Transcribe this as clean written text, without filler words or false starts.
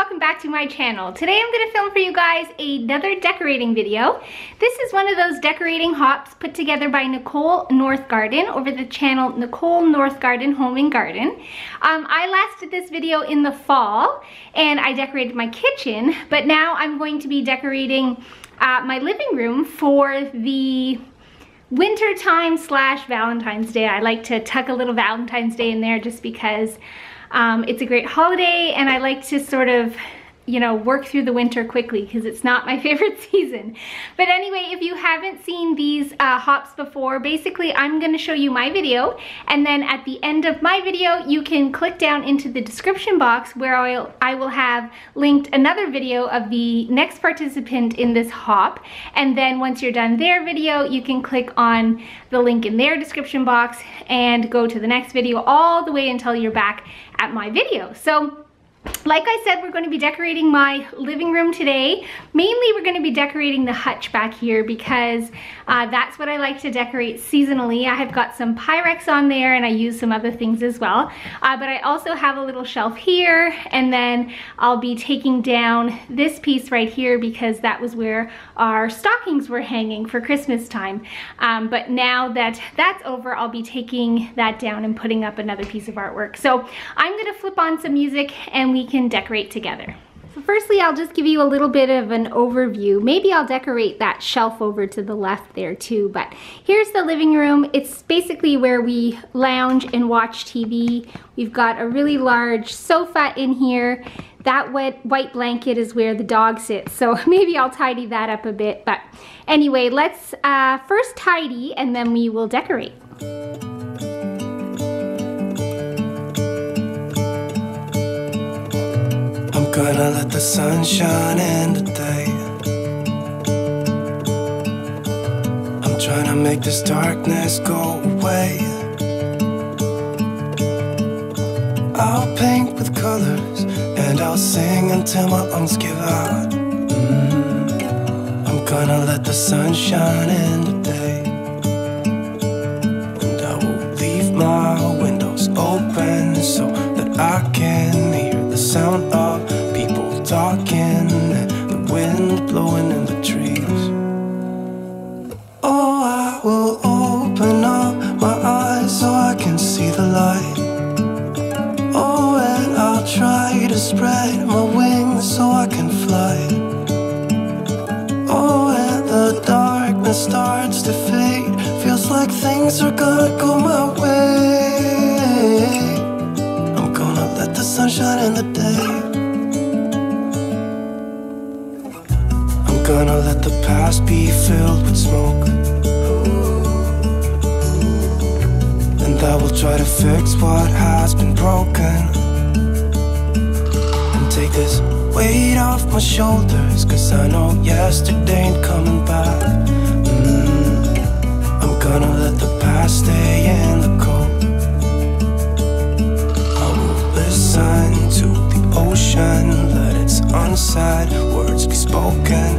welcome back to my channel. Today I'm going to film for you guys another decorating video. This is one of those decorating hops put together by Nicole Northgarden over the channel Nicole Northgarden Home and Garden. I last did this video in the fall and I decorated my kitchen, but now I'm going to be decorating my living room for the winter time / Valentine's Day. I like to tuck a little Valentine's Day in there just because it's a great holiday and I like to sort of, you know, work through the winter quickly because it's not my favorite season. But anyway, if you haven't seen these hops before, basically I'm going to show you my video, and then at the end of my video you can click down into the description box where I will have linked another video of the next participant in this hop, and then once you're done their video you can click on the link in their description box and go to the next video all the way until you're back at my video. So like I said, we're going to be decorating my living room today. Mainly we're going to be decorating the hutch back here because that's what I like to decorate seasonally. I have got some Pyrex on there and I use some other things as well. But I also have a little shelf here, and then I'll be taking down this piece right here because that was where our stockings were hanging for Christmas time. But now that that's over, I'll be taking that down and putting up another piece of artwork. So I'm going to flip on some music and we can decorate together. So firstly, I'll just give you a little bit of an overview. Maybe I'll decorate that shelf over to the left there too, but here's the living room. It's basically where we lounge and watch TV. We've got a really large sofa in here. That white blanket is where the dog sits, so maybe I'll tidy that up a bit. But anyway, let's first tidy and then we will decorate. Gonna let the sun shine in today. I'm trying to make this darkness go away. I'll paint with colors and I'll sing until my lungs give out. I'm gonna let the sun shine in today, and I will leave my windows open so that I can hear the sound of people talking and the wind blowing in the trees. Oh, I will open up my eyes so I can see the light. Oh, and I'll try to spread my wings so I can fly. Oh, and the darkness starts to fade. Feels like things are gonna go my way. I'm gonna let the sun shine in the day. Gonna let the past be filled with smoke, and I will try to fix what has been broken, and take this weight off my shoulders, cause I know yesterday ain't coming back. I'm gonna let the past stay in the cold. I will listen to the ocean, let its unsaid words be spoken,